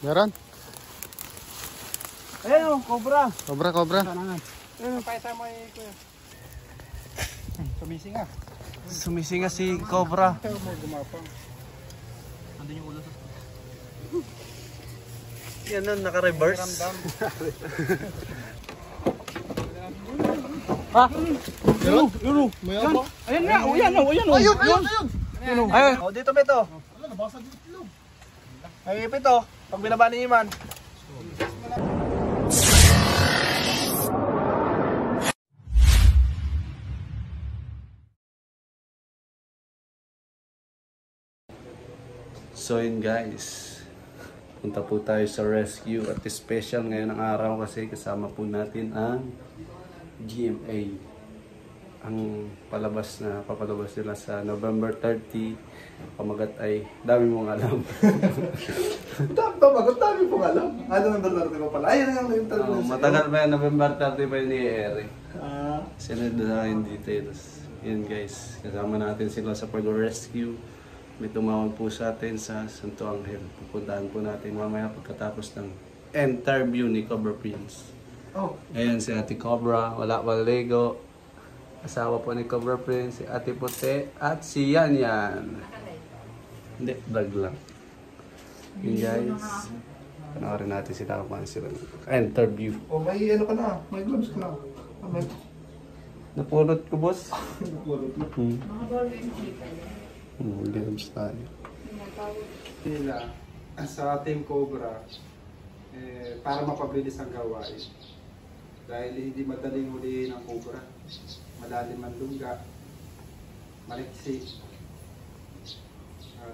Meron? Ayan o, cobra. Cobra. Ayan, paisa mo yung kuya. Sumisinga. Sumisinga si cobra. Gumapang. Andun yung ulo sa... Yan nun, naka-reverse. Ha? Yun. Mayabang. Ayan nga, ayan o. Ayun. O, dito Beto. Wala, nabasa dito. Ay, Beto. Pag binaba ni Iman. So yun guys, punta po tayo sa rescue at special ngayon ang araw kasi kasama po natin ang GMA. Ang papalabas nila sa November 30. Pamagat ay dami mong alam. Dami pong alam. November 30 pa pala. Ayun ang interview. Matagal pa yan, November 30 pa yun ni Eric. Sinunod sa akin details. Yun guys, kasama natin sila sa pag-rescue. May tumawag po sa atin sa Santo Angel. Pupuntahan po natin mamaya pagkatapos ng interview ni Cobra Prince. Ayan si Ate Cobra, wala pa Lego. Asawa po ni Cobra Prince, si Ate Puti at si Yan. Hindi, vlog lang. Yun guys, panoorin natin sila kung sila interview. May ano ka na, may gloves ka na. Napulot ko boss. Napulot na. Gloves tayo. Nila sa Team Cobra para mapabilis ang gawain. Dahil hindi madaling hulihin ang cobra. Malalim ang lungga, maliksi.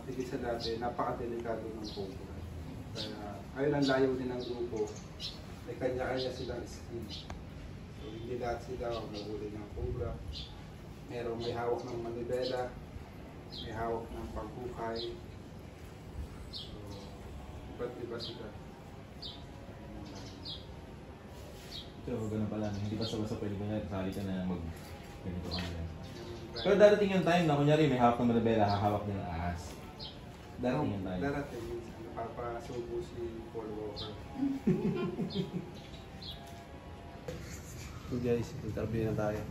Tigil sa dati, napakadelikado ng cobra. Kaya ayun ang layunin ng grupo. May kanya-kanya silang skill. So hindi lahat sila mahuli ng cobra. Merong may hawak ng manibela, may hawak ng pagkukay. So, iba't iba sila. So, ganun pala. Hindi basta-basta pwede ba sali ka na mag-ganito ka na. Pero darating yung time na kunyari may hawak ng manibela, hahawak niya ng ahas. Darating yung time. Darating. Napapasubo si Paul Walker. So guys, interview na tayo.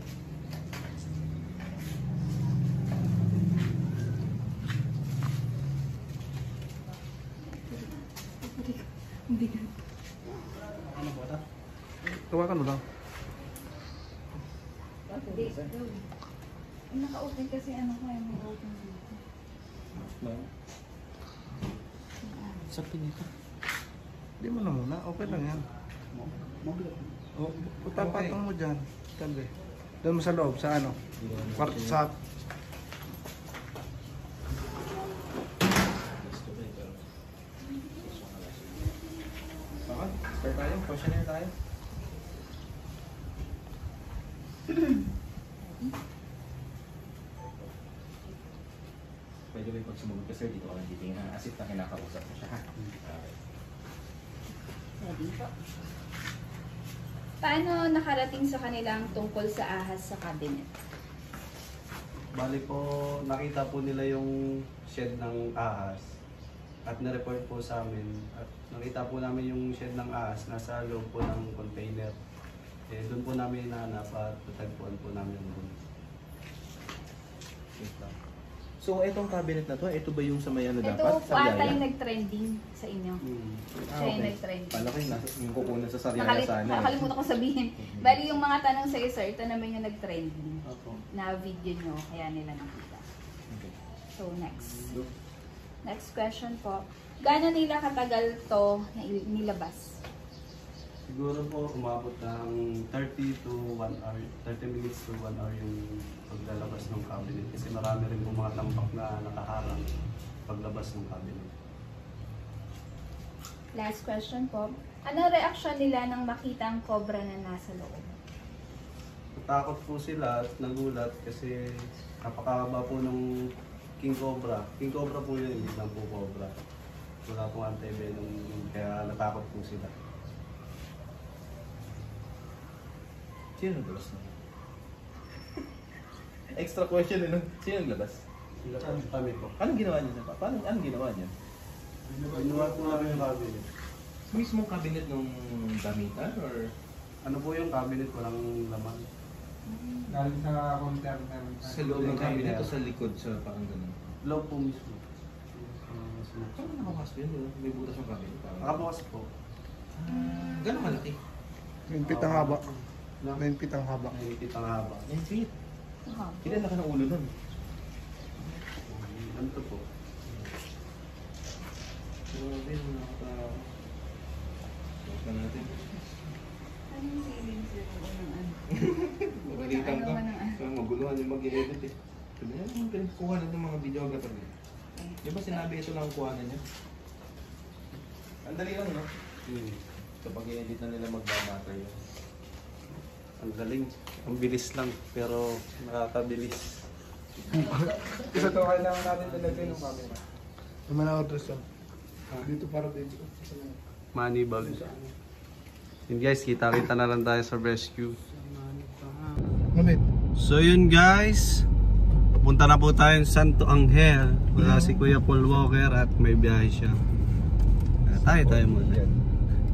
Ano ba ito? Tawakan mo lang. Naka-open kasi ano ko yung may open dito. Sa pinito. Hindi mo na muna, okay lang yan. Tapatong mo dyan. Tabi. Doon mo sa loob, sa ano? Kwarto sa... Start tayo, questionnaire tayo. Pwede ba yung pag sumunod ka sir, dito ka lang titingnan as if na kinakausap mo siya ha? Pwede po. Paano nakarating sa kanilang tungkol sa ahas sa cabinet? Bali po, nakita po nila yung shed ng ahas at na-report po sa amin at nakita po namin yung shed ng ahas nasa loob po ng container. Doon po namin hinahanap at natagpuan po namin yung doon. So, itong cabinet na to, ito ba yung sa may ano dapat? Ito po ata yung nag-trending sa inyo. Siya yung okay. nag-trending. Paano kayo yung kukunan sa Sariaya sana? Nakalimutan ko sabihin. Bali yung mga tanong sa iyo, sir, ito naman yung nag-trending na video nyo, kaya nila nakita. Okay. So, next question po. Gaano nila katagal to na nilabas? Siguro po umabot ng 30 to 1 hour, 30 minutes to 1 hour yung paglalabas ng cabinet kasi marami rin po mga tampak na nakaharang paglabas ng cabinet. Last question po. Ano reaksyon nila nang makita ang cobra na nasa loob? Takot po sila at nagulat kasi napakahaba po ng King Cobra. King Cobra po yun, hindi lang po Cobra. Wala pong anti-venom kaya natakot po sila. Sino naglabas na? Extra question eh, no? Sino naglabas? Kami po. Anong ginawa niya? Anong ginawa niya? Binuhat mo namin yung cabinet. Mismong cabinet ng damitan or? Ano po yung cabinet? Walang laman. Galing sa counter. Sa loob ng cabinet o sa likod sa parang ganun? Loob po mismo. Paano nakakas yun? May butas yung cabinet? Nakabukas po. Gano'ng malaki? 9 feet ang haba. 9 feet ang haba. Nahihigit ang haba. 9 feet. Aha. Ilan laki ng ulo nun? Ano to po? Grabe, nakaka natin. Anong feelings yun ng ano? Magalitan ka. Ano man ang ano? Kaya maguluhan yung mag-i-edit eh. Sabi niya, yung pinagkuhanan ng mga videographer niya. Di ba sinabi ito lang ang kuhanan niya? Ang dali lang, no? Kapag i-edit na nila magmamatter yun. Ang galing. Ang bilis lang, pero nakakabilis. Isa to kailangan natin nilagay ng camera. Yung mga address yan. Dito para dito. Money bag. Yun guys, kita-kita na lang tayo sa rescue. Ngunit, So yun guys, punta na po tayo sa Santo Angel. Wala si Kuya Paul Walker at may biyahe siya. Tayo muna.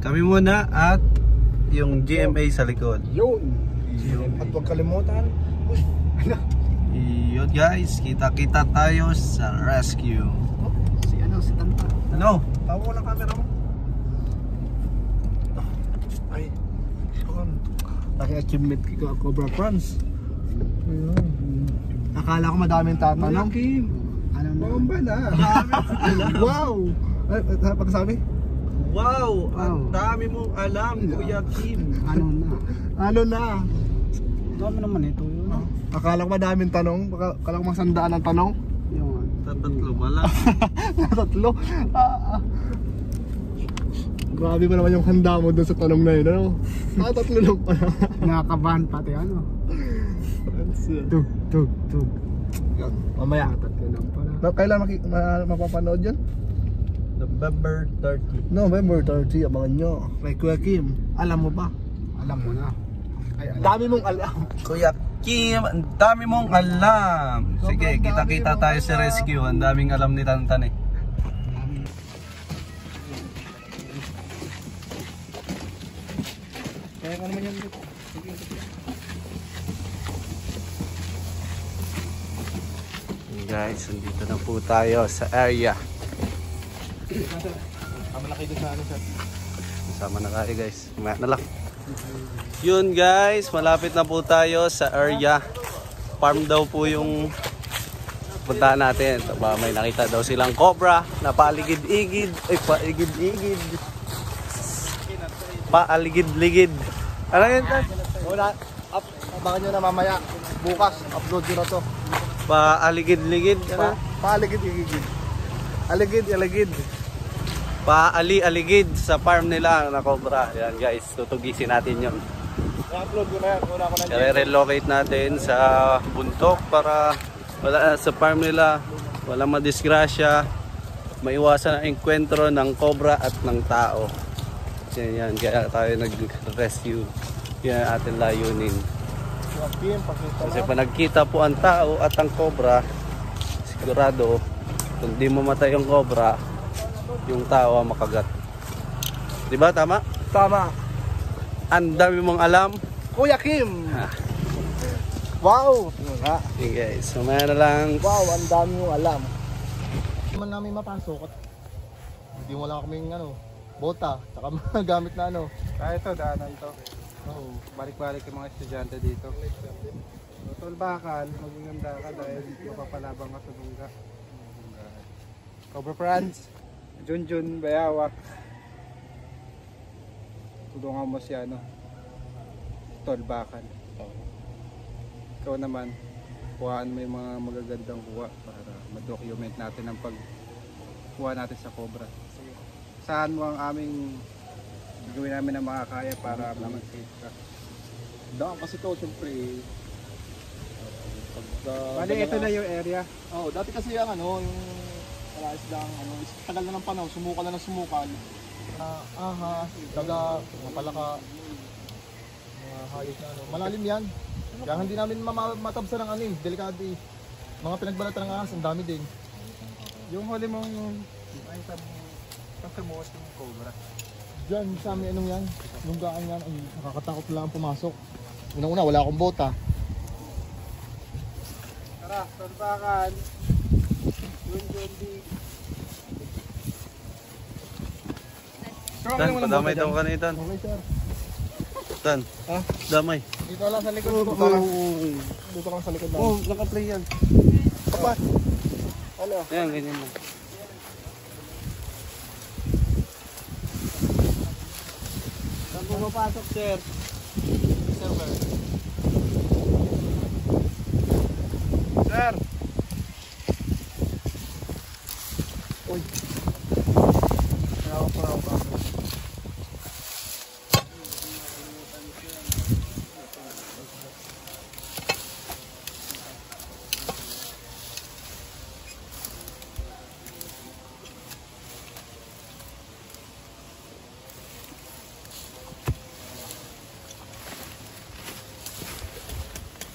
Kami muna at yung GMA sa likod. yun! At huwag kalimutan. Yun guys, kita-kita tayo sa rescue. Si Tanta. Ano? Tawa ko ng camera mo. Ay, laki achievement ko, Cobra Crunch. Akala ko madaming tatanong. Ano na? Bomba na. Wow! Pagkasabi? Wow! Ang dami mong alam, Kuya Kim. Ano na? Dami naman ito yun. Akala ko madaming tanong. Akala ko masandaan ang tanong. Tatatlo pala. Tatlo. Grabe mo naman yung handa mo dun sa tanong na yun, ano? Tatlo lang pala. Nakakabahan pati ano. Tug. Yan, mamaya. Tatlo lang pala. Kailan mapapanood yun? November 30. November 30, abangan nyo. Kay Kuya Kim, alam mo ba? Alam mo na. Dami mong alam. Kuya Kim, ang dami mong alam. Sige, kita-kita tayo sa rescue. Ang daming alam ni Tantan eh. Kaya ko naman yan. Guys, nandito na po tayo sa area. Malaki doon sa ano sir. Kasama na tayo guys. Mamaya na lang. Yun guys, malapit na po tayo sa area. Farm daw po yung puntahan natin. Taba, may nakita daw silang cobra na paaligid-igid. Ay, paaligid-igid. Paaligid-ligid. Ano yun? Wala. Abangan nyo na mamaya. Bukas, upload nyo na to. Paaligid-ligid. Ano? Paaligid-igigid. Aligid. Paali-aligid sa farm nila na cobra. Yan guys, tutugisin natin yun. I-upload ko na yan. Una ko na I-relocate natin sa bundok para wala sa farm nila, walang madisgrasya, maiwasan ang enkwentro ng cobra at ng tao. Yan, kaya tayo nag-rescue. Yan ang ating layunin. Kasi pag nagkita po ang tao at ang cobra, sigurado kung di mamatay yung cobra, yung tao ang makagat. Diba? Tama? Tama. Ang dami mong alam. Kuya Kim! Wow! Okay guys, mamaya na lang. Wow, ang dami mong alam. Hindi man namin mapasok at hindi wala kaming bota, tsaka mga gamit na Kaya ito, daanan to. Oo. Balik-balik yung mga estudyante dito. Tulbakan, magiganda ka dahil mapapalabang ka sa bungga. Cobra Franz, Junjun, Bayawak. Tulungan mo si Tulbakan. Ikaw naman, kuhaan mo yung mga magagandang kuha para ma-document natin ang pagkuha natin sa cobra. Saan mo ang aming gawin namin ang mga kaya para mag-save ka? Daan kasi to, siyempre. Bali, ito na yung area. Oo, dati kasi yung yung malayas lang, tagal na ng panahon, sumukal na ng sumukal. Daga, mga palaka, mga hayop na malalim yan. Kaya hindi namin matabsa ng delikado eh. Mga pinagbalatan ng ahas, ang dami din. Yung huli mong Sumuot yung cobra. Diyan sa amin anong yan? Lunggaan yan. Ay, nakakatakot lang pumasok. Unang-una, wala akong bota. Tara, salbakan. Yun, di. Tan, padamay daw ka na itan. Okay, sir. Tan, damay. Dito lang sa likod. Dito lang sa likod lang. Oh, naka-play yan. Papa. Ano? Ayan, ganyan lang. Saan pumapasok, sir? Sir! Uy.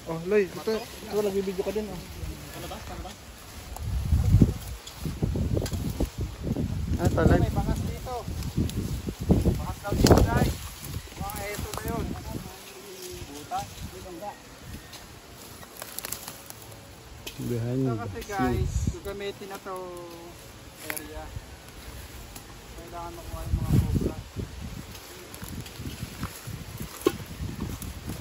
Oh, Loy, ito nagbibideo ka din. Oh. Ah, talag. May bangas dito. Bangas daw dito, guys. Mga eto na yun. Buta. Behind Ito me. kasi guys, gagamitin na to area. Kailangan makuha yung mga cobra.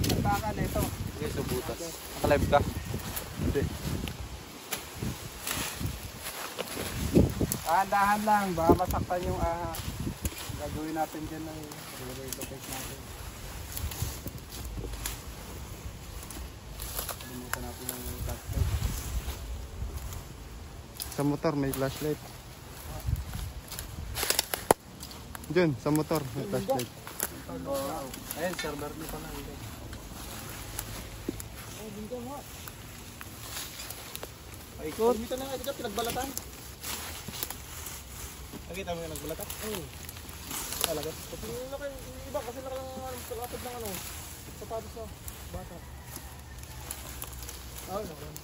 Salbakan na ito. Okay, so butas. Naka-live ka? Hindi. Dahan lang, baka masaktan yung gagawin natin dyan ay protect natin. Limutan natin yung flashlight. Sa motor may flashlight. Diyan, sa motor may flashlight. Ayun, server nito pala. Paikot. Dito na nga, dito pinagbalatan. Nakita mo yung nagbalatan? Oo. Talaga. Kasi yung iba kasi nakalapad ng ano, sapatos sa bata. Ay, naman.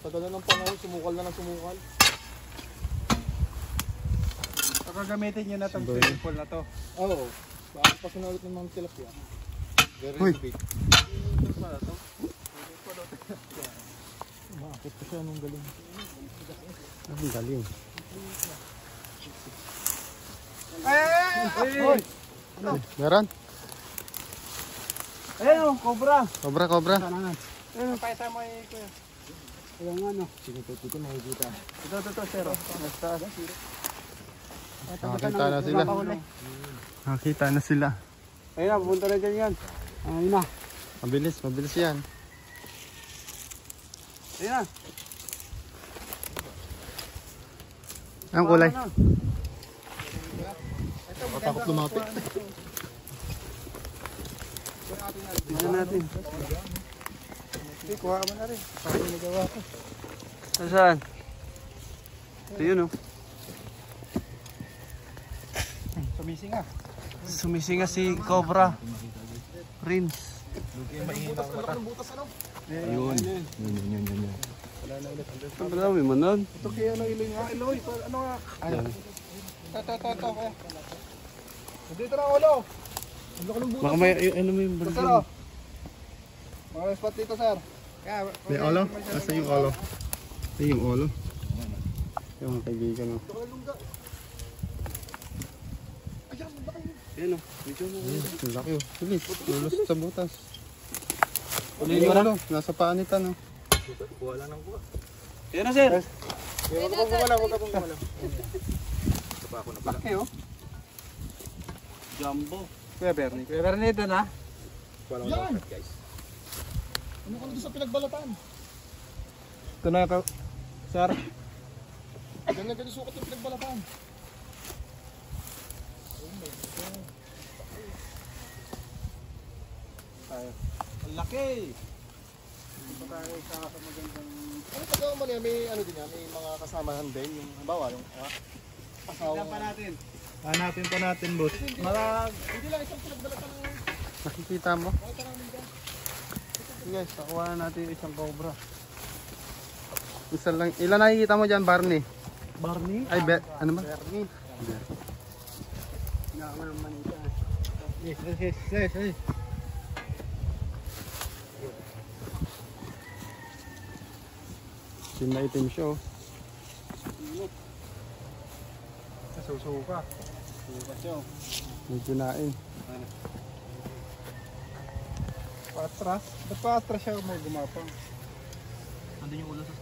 Tagal na ng panahon, sumukal na ng sumukal. So gagamitin nyo na itong swimming pool na to. Oo. Bakit pa sinulit ng mga tilapia? Very Uy. big. Bakit pa siya nung galing? Ang galing. Ay! Meron? Ayun o, cobra! Cobra, cobra. Ayun, paisa mo eh, kuya. Ayun nga no. Dito makikita. Ito, sir. Basta. Nakakita na sila. Nakakita na sila. Ayun na, pupunta na dyan yan. Ayun na. Mabilis, mabilis yan. Ayun na. Ang kulay. Takot lumapit. Ano natin? Sige, kuha mo na rin. Paano nagawa ko? Nasaan? Ito yun oh. Sumising ah. Sumisinga si Cobra. Prince. Butas ka lang ng butas ano? Yun. Ito ba daw, may manon? Ito kaya ano iloy nga. Iloy, ano nga? Ito. Dito na ulo. Ang laki ng butas. Baka may, ano may Ito, sir. bulong. Mga spot dito, sir. May olo? Asa yung olo? Ito yung olo. Yung mga kaibigan mo. Ayan oh. Medyo mo. Ang laki oh. Bilis. Lulusot sa butas. Ulihin Yung mo na. olo, nasa paanitan oh. Ayan na sir. Huwag ka gumalaw. Laki oh. Jumbo. Kuya Bernie. Kuya Bernie ito na. Yan! Ano ka doon sa pinagbalatan? Ito na ito. Sir. Ganyan sukat yung pinagbalatan. Ang laki. Ano pagkawa mo niya? May ano din yan? May mga kasamahan din. Yung halimbawa, yung asawa. natin. Hanapin pa natin, boss. Hindi lang isang pinagbalatan ng Nakikita mo? Guys, nakuha na natin yung isang cobra. Isa lang. Ilan nakikita mo dyan, Barney? Barney? Ay, ano ba? Bernie. Nakakama ng manita. Yes. Itim siya oh. Nasusuka. Suka siya. Medyo nain. Patras. Ba't patras siya mo gumapang? Andun yung ulo sa...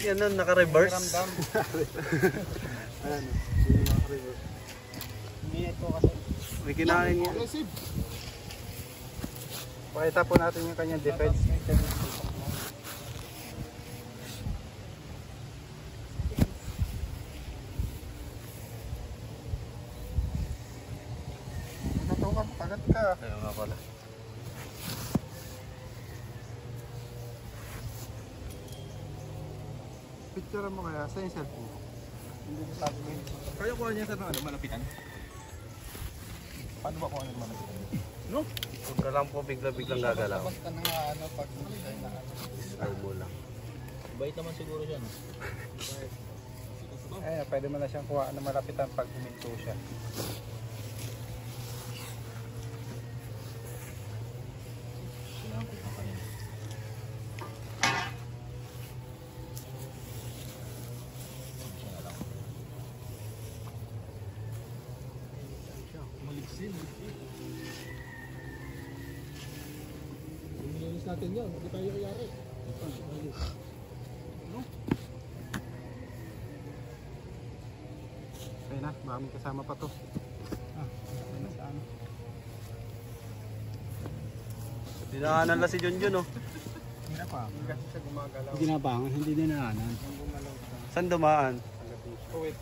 Yan na, naka-reverse. Ramdam. Ayan. Hindi ito kasi. May kinain yan. Aggressive. Pakita po natin yung kanyang defense. Natukan, pagat ka. Ayun nga pala. Picture mo kaya sa yung cellphone ko. Hindi ko sabi mo yun. Kaya kuha niya sa ano, malapitan? Paano ba kuha niya malapitan? Huwag ka lang po bigla-biglang gagalaw. Basta na nga ano pag na Slow mo lang. Bait naman siguro siya, no? pwede mo na siyang kuha na malapitan pag huminto siya. Nilinis natin yan. Hindi tayo kayari. Ayun na, baka may kasama pa to. Ayun na sa ano. Dinaanan lang si Junjun oh. Hindi pa. Hindi kasi siya gumagalaw. Ginabangan, hindi dinaanan. Ang gumalaw siya. Saan dumaan? Oh wait.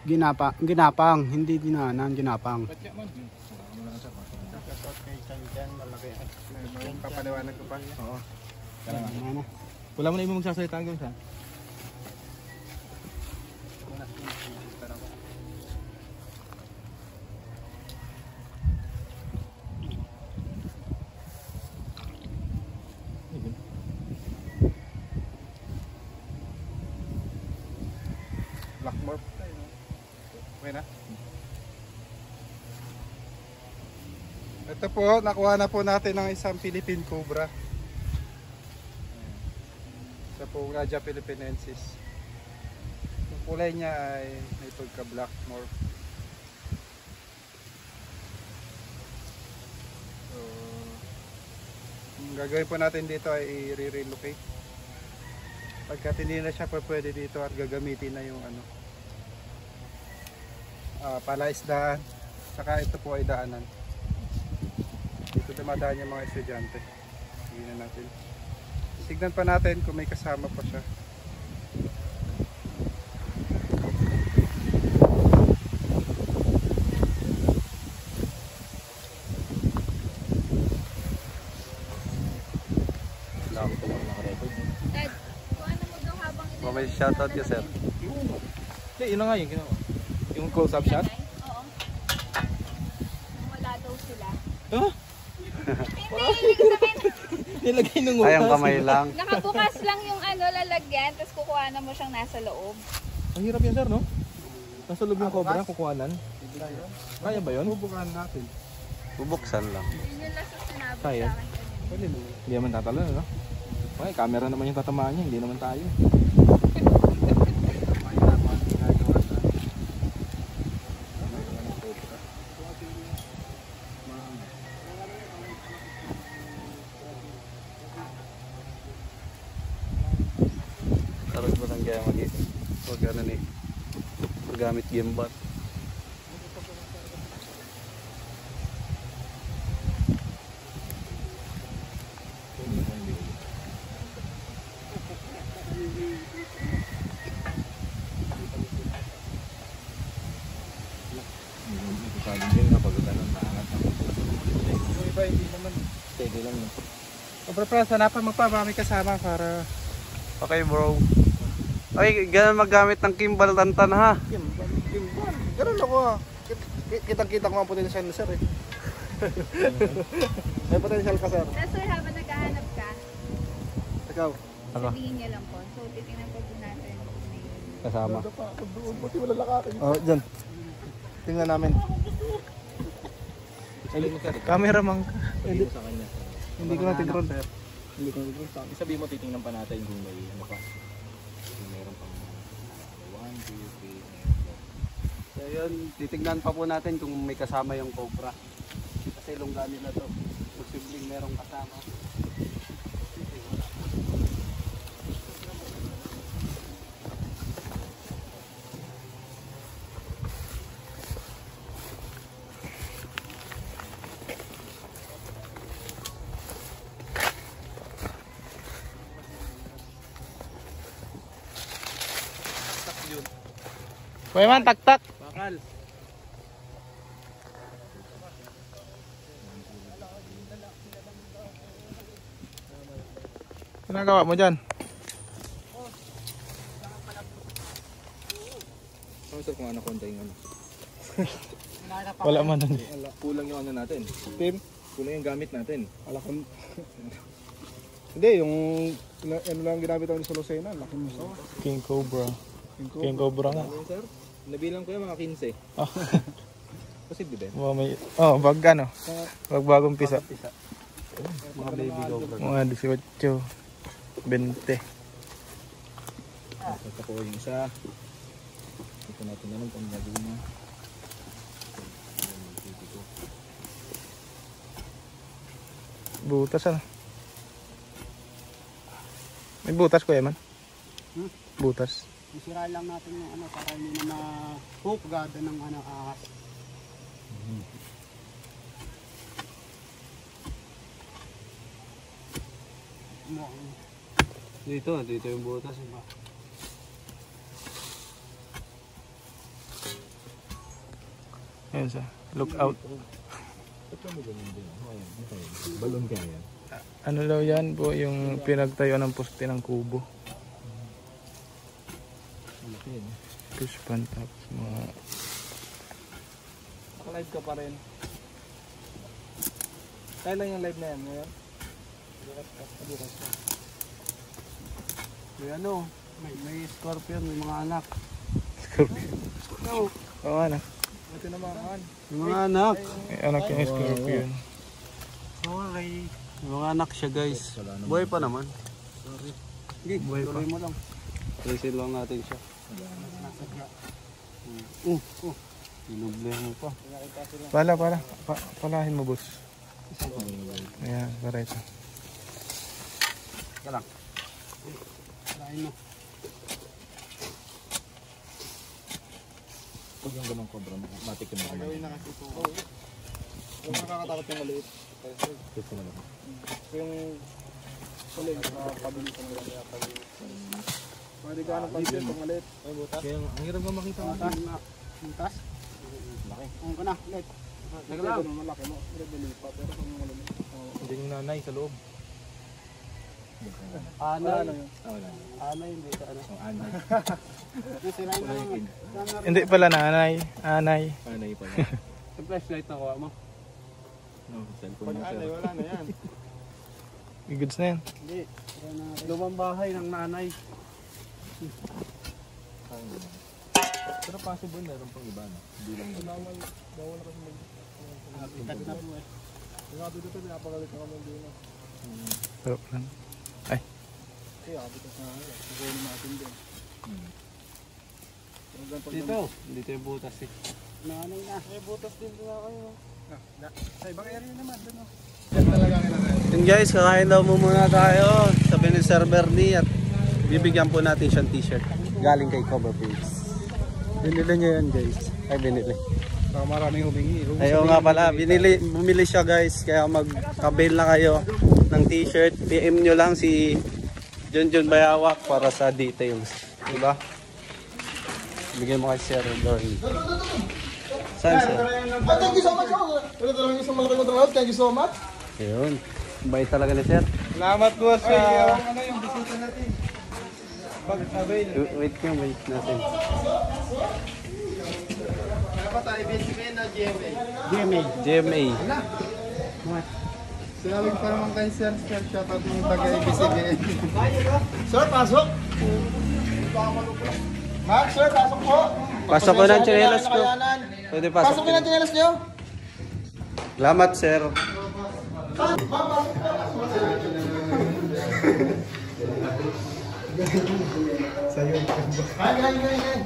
Ginapang, hindi dinaanan, ginapang. Ba't niya man? Shoutout kay Chan malaki. May papaliwanag ko pa. Oo. Ano? Wala mo na ibang magsasalita hanggang siya. Black morph. Okay na. Ito po, nakuha na po natin ng isang Philippine Cobra. Sa po Raja Philippinensis. Yung kulay niya ay may pagka black morph. So, ang gagawin po natin dito ay i-relocate. Pagkat hindi na siya pa pwede dito at gagamitin na yung ano, palaisdaan. Saka ito po ay daanan. Dito dumadaan yung mga estudyante. Tingnan natin. Tignan pa natin kung may kasama pa siya. Dad, kung ano mo daw habang Oh, may shoutout ka sir. Hindi, yun na nga yung ginawa. Yung close-up shot? Oo. Wala daw sila. Huh? Hindi, ibig sabihin, Nilagay ng utas. Ay, ang kamay lang. nakabukas lang yung ano, lalagyan, tapos kukuha na mo siyang nasa loob. Ang hirap yan, sir, no? Nasa loob yung cobra, kukuhanan. Kaya ba yun? Bubukan natin. Bubuksan lang. Yun yung last na sinabi Kaya? sa akin kanina. Hindi naman tatalo, no? Okay, camera naman yung tatamaan niya, hindi naman tayo. Tarot ba lang kaya huwag ano eh. Magamit gimbal. Sabi din kapag ganun, naangat ako. Yung iba hindi naman. Steady lang, no? O pero sana pa magpapami kasama para Okay bro. Okay, ganun magamit ng gimbal tantan ha. Ganun ako ah. Kitang-kita ko ang puti na siya, sir eh. May potential ka, sir. Sir, habang naghahanap ka, Ikaw. sabihin niya lang po. So, titingnan po natin kung may... Kasama. Doon, pati wala lakatin. Oh, dyan. Tingnan namin. Cameraman ka. Sabi mo sa kanya. Hindi ko na tingnan, sir. Hindi ko na tingnan. Sabihin mo, titingnan pa natin kung may ano pa. Kung meron pang 1, 2, 3. So yun, titignan pa po natin kung may kasama yung cobra. Kasi lungga nila to. Posibleng merong kasama. Kuya man, tak-tak. Bakal. Ginagawa mo dyan? Ano sir kung anaconda yung ano? Wala man dun. Kulang yung ano natin. Tim? Kulang yung gamit natin. Alakon. Hindi, yung ano lang ginamit namin sa Lucena. Alakon mo. King Cobra. King Cobra nga. Ano yun, sir? Nabilang ko yung mga 15. Oh. Posible din. May, oh, bag ano? Bag bagong pisa. Mga baby cobra. Mga 18. 20. Ito po yung isa. Ito natin naman kung nagawin na. Butas ano? May butas kuya man? Butas. Isira lang natin yung ano para hindi na ma-hook gada ng ano ahas. Dito yung butas, iba. Ayun sa look out. Balon kaya yan. Ano daw yan po yung pinagtayo ng poste ng kubo. Fish pan tapos mga... Naka-live ka pa rin. Kailan yung live na yan? Ngayon? May ano, may scorpion, may mga anak. Scorpion. Oo anak. Ito na mga kan. May mga anak. May anak yung scorpion. Okay. May mga anak siya guys. Buhay pa naman. Sorry. Sige, tuloy mo lang. Trace lang natin siya. Inubleh mo pa. Palahin mo boss. Ayan, para ito. Ka lang. Palahin mo. Pag yung ganong cobra, matik yung mga Gawin na kasi ito. Huwag nakakatakot yung maliit. Gusto mo lang. Yung kulay, nakakabilisan nila kaya pag-iit. Pwede ka anong pansin pag maliit. Ay, butas. Kaya ang hirap nga makita mo. Puntas. Laki. Ang ka na, ulit. Ito ganun malaki mo. Pero dilipat. Pero kung malamit. Hindi yung nanay sa loob. Anay. Wala. Anay, hindi ka ano. Ang anay. Sila yung Hindi pala nanay. Anay. Anay pala. sa flashlight na kuha mo. No, cellphone Pag mo anay, sir. wala na yan. Goods na yan. Hindi. Lumang bahay ng nanay. Pero possible meron pang iba no? Hindi lang yun. Bawal kasi mag... Habitat na po eh. Yung habitat ito, pinapagalit na kami din. Sarap lang. Ay. Kasi habitat na kami. Gawin natin din. Dito. Dito yung butas eh. Nanay na. May butas din na kayo. Sa ibang area naman. Doon, no? Yun guys, kakain daw mo muna tayo. Sabi ni Sir Bernie at bibigyan po natin siyang t-shirt. Galing kay Cobra Pigs. Binili niya yan guys. Ay binili. Baka maraming humingi. Ayaw nga pala, bumili siya guys. Kaya mag-avail na kayo ng t-shirt. PM nyo lang si Junjun Bayawak para sa details. Diba? Bigyan mo kay Sir Bernie. Saan sir? Thank you so much. Wala talagang isang malaking matrabaho. Thank you so much. Ayun. Bait talaga ni Sir. Salamat po sa... ano yung bisita natin. Pag-avail. Wait natin. Dapat tayo busy kayo na GMA. GMA. Sinabi ko pa naman kay Sir, shoutout ng taga-ABCBN. Sir, pasok. Mark, sir, pasok po. Pasok ko ng tsinelas ko. Pwede pasok. Pasok ko ng tsinelas nyo. Salamat, sir.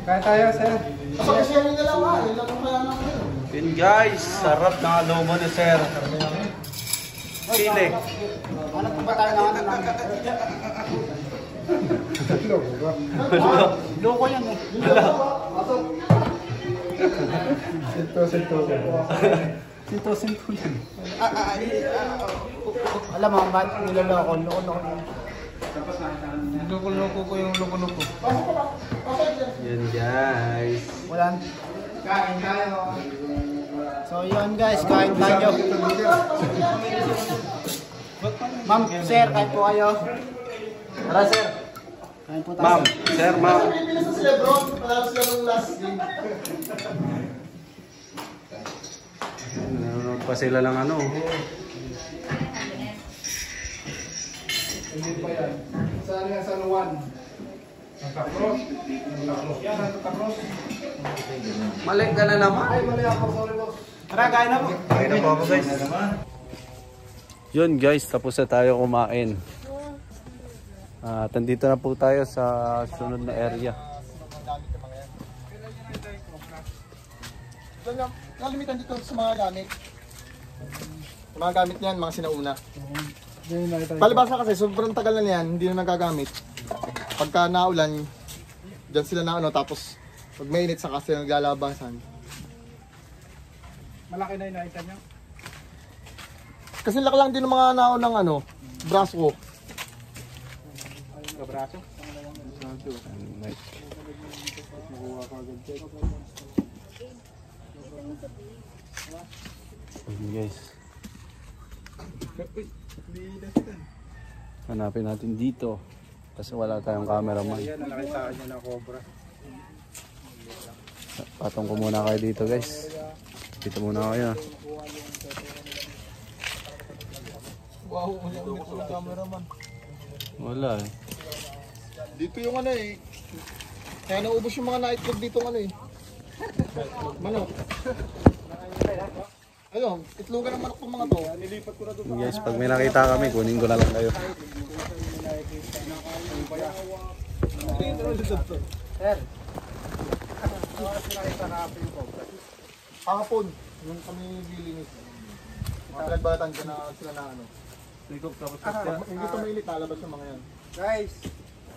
Kaya tayo, Sir. Pasok nyo na lang ha. Yun lang kung kaya lang kayo. Yun guys, sarap ng adobo ni sir. Sili. Ano po ba tayo naman namin? Loko yan eh. Sinto yan. Alam mo, ba't nilaloko? Loko-loko ko yung loko-loko. Yun guys. Walang. Kain tayo. So yun guys, kain tayo. Ma'am, sir, kain po kayo. Tara sir. Kain po tayo. Ma'am, sir, ma'am. Pilipinas sa sila bro. Palabas sila ng last game. Nanonood pa sila ng ano. Hindi pa yan. Saan nga sa Luwan? Santa Cruz. Yan, Santa Cruz. Mali ka na naman. Ay, mali ako. Sorry, boss. Tara, kain na po. Kain na po ako guys. Yun guys, tapos na tayo kumain. At andito na po tayo sa sunod na area. Kalimitan dito sa mga gamit. Yung mga gamit niyan, mga sinauna. Palibasa kasi, sobrang tagal na niyan, hindi na nagagamit. Pagka naulan, dyan sila na ano, tapos pag mainit saka sila naglalabasan. Malaki na yung nakita nyo. Kasi laki lang din ng mga naunang ano, braso ko. Kabraso. Guys. Hanapin natin dito. Kasi wala tayong cameraman. Nakitaan niya na cobra. Patong ko muna kayo dito guys. Dito muna kayo. Wow, wala yung cameraman. Wala eh. Dito yung ano eh. Kaya naubos yung mga naitlog dito ano eh. Manok. Ano, itlogan ng manok ng mga to. Nilipat ko na doon. Guys, pag may nakita kami, kunin ko na lang kayo. Sir. Hapon, yung kami bilinis. Mga pinagbalatan ko na sila na ano. Hindi ito mainit, lalabas yung mga yan. Guys,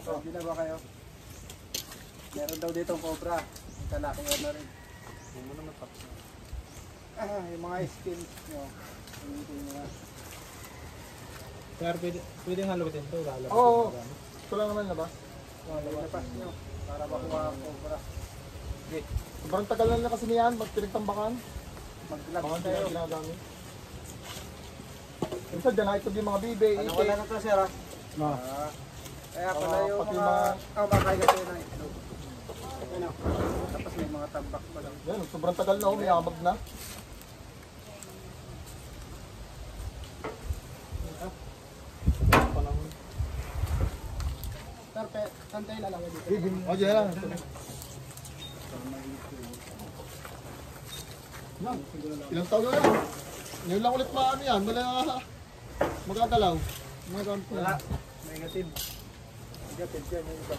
hindi na ba kayo? Meron daw dito cobra. Ang kalaki na rin. Yung mga skins nyo. Sir, pwedeng halutin ito. Oo, ito lang naman labas. Lapas nyo. Para makuha ang cobra. Sobrang tagal na kasi niyan, pag pinagtambakan. Mag-labs Baka hindi tayo. na ginagamit. Minsan dyan naitlog yung mga bibe, Ano ite. wala na ito, sir? Kaya pala yung pati mga... mga- makain kasi ng itlog. Ano? Tapos may mga tambak pa lang. Yan, sobrang tagal na, may amag na. Sir, saan tayo lalagay dito? O, dyan lang. Ilang taon na lang. Ngayon lang ulit maano yan, wala magagalaw. Mga gamit ko yan. Negative. Negative yan yung iba.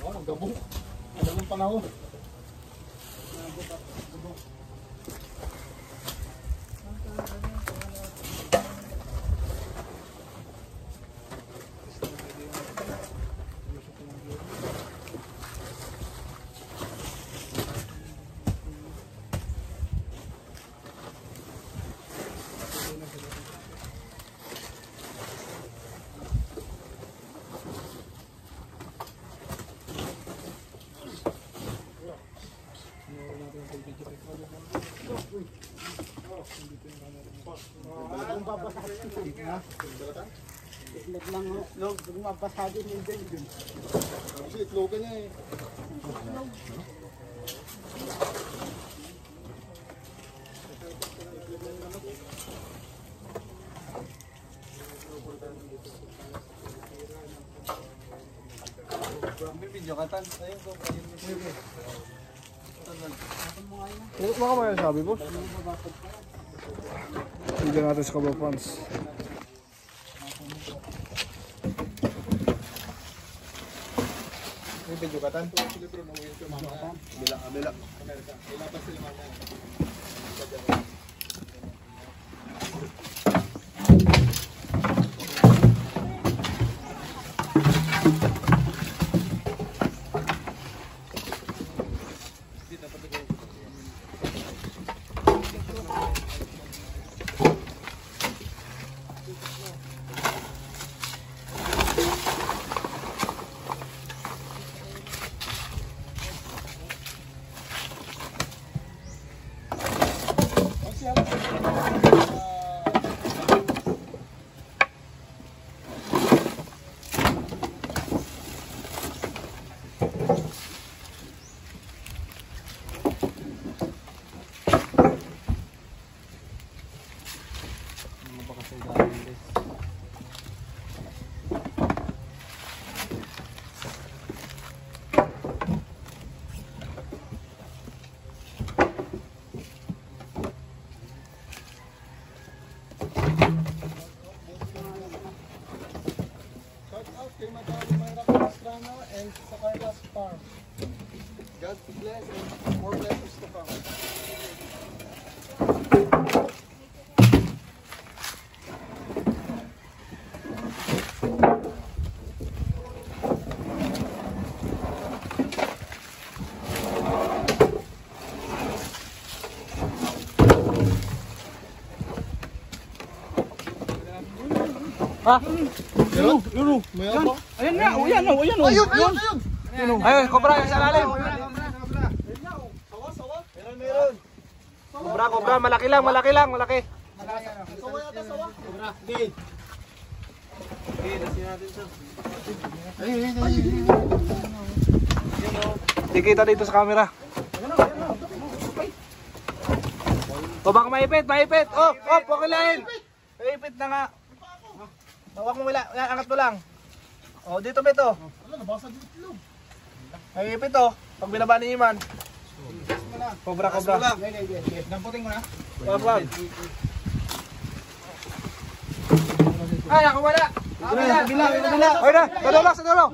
Oh, ang gabong. Ang gabong panahon. Itlet lang log, mapasado din din. Kasi itlogan niya eh. video ka tan. Ayun ko. Baka ba yung sabi, boss? Hindi natin sa kabapans. May video ka tan. Kabila. Kay Madam Mayra Castrano and sa Carlos Farm. God bless and more blessings to come. Yun. Mayroon ba? Ayan nga, ayan. Ayun, Cobra yung sa lalim. Sawa. Meron. Cobra, malaki lang. Sawa yata, sawa. Hindi kita dito sa camera. O baka maipit. Oh, pakilain. Maipit na nga. Hawak mo wala, angat mo lang. O, dito Beto. Wala, nabasa dito itlog. Maipit oh. Pag binaba ni Iman. Cobra. Damputin ko na. Wag. Ay, ako wala. Bila. Oy na, sa dulo.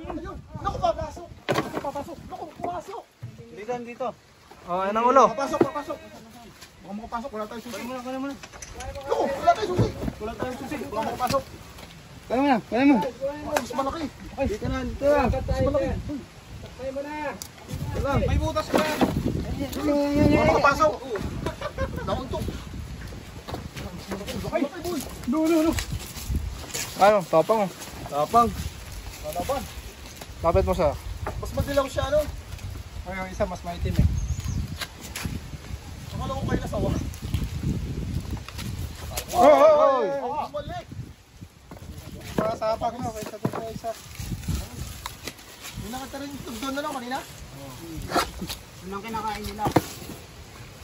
Naku, papasok. Naku, pumasok. Dito. Oh, yan ang ulo. Papasok. Baka makapasok, wala tayong susi. Naku, wala tayong susi. Baka makapasok. Kaya mo. Mas malaki. Dito na. Mas malaki. May butas ka. Baka makapasok. Nakuntok. No. Ano? Tapang. Lalaban. Lapit mo sa. Mas madilaw siya, ano? Ay, yung isa mas maitim eh. Akala ko kayo nasawa. Oy! Mas malik. Para sa apag na, isa. May nakita rin itlog doon na lang kanina? Yun ang kinakain nila.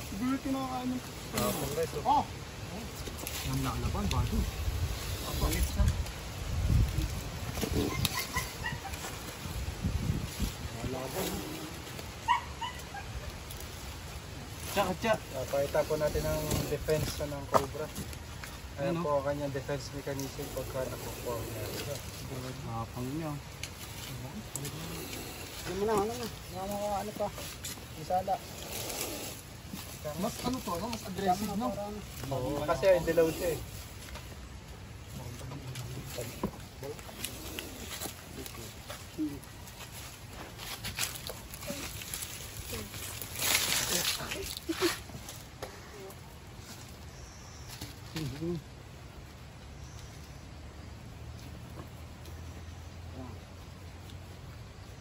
Siguro kinakain nyo. Oh! Ang nakalaban, bago. Papalit sa. Tsa. Pakita po natin ang defense ng Cobra. Ayan po ang kanyang defense mechanism pagka nakukuha niya. Napang niya. Ano na. Ano pa? Isala. Mas ano to, no? Mas aggressive, no? Oo, kasi dilaw siya eh.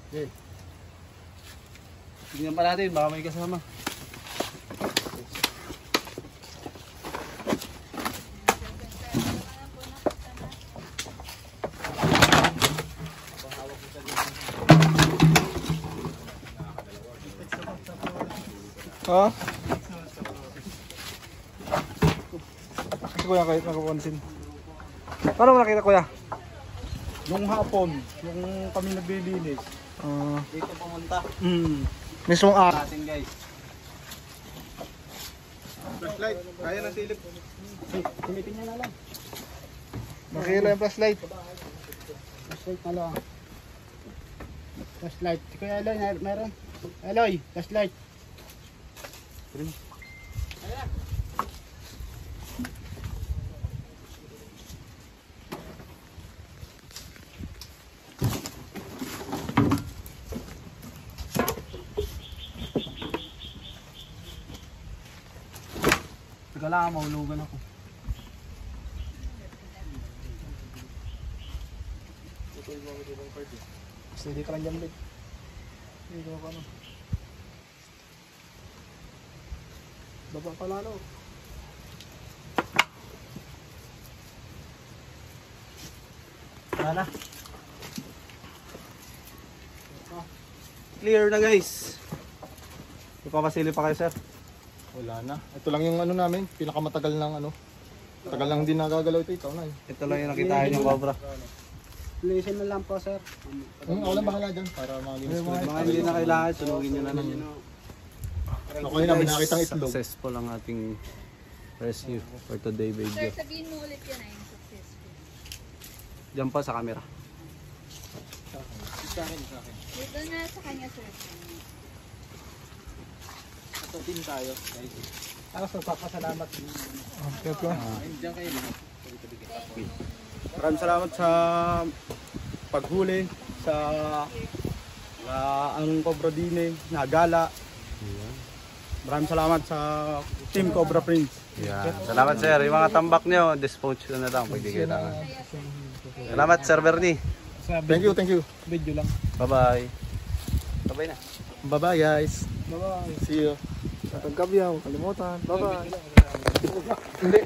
Okay. Tingnan pa natin, baka may kasama. Ha? Kasi kuya kahit nakapansin. Paano mo nakita kuya? Nung hapon, yung kami naglilinis, Dito pumunta. Mismong Natin guys. flashlight. Kaya ng silip. Silipin niya na lang. Makilo yung flashlight. Flashlight na lang. Flashlight. Si Kuya Eloy, meron. Eloy, flashlight. Teka lang, mahulugan ako. Hindi ka lang dyan, babe. Hindi ka ano. Baba pa lalo. Wala na. Clear na guys. Ipapasili pa kayo sir. Wala na. Ito lang yung ano namin, pinakamatagal ng ano. Tagal lang din nagagalaw ito, ikaw na eh. Ito lang yung nakitaan yung cobra. Listen na lang po, sir. Ako lang bahala dyan para malinis ko. Mga hindi na kailangan, sunugin nyo na lang yun. Ako yun namin nakitang itlog. Successful ang ating rescue for today Sir, video. sabihin mo ulit yun yung successful. Diyan pa sa camera. Dito na sa kanya, sir. Ito din tayo. Ako sa papasalamat. Okay po. Diyan kayo lahat. Maraming salamat sa paghuli sa ang Cobra Dine, Nagala. Maraming salamat sa Team Cobra Prince. Yeah. Salamat sir. Yung mga tambak nyo, dispose ko na lang pag di kailangan. Salamat Sir Bernie. Thank you, thank you. Video lang. Bye-bye. Bye-bye na. Bye-bye guys. Bye-bye. See you. Sa Pagkabyaw, kalimutan. Bye-bye. Hindi.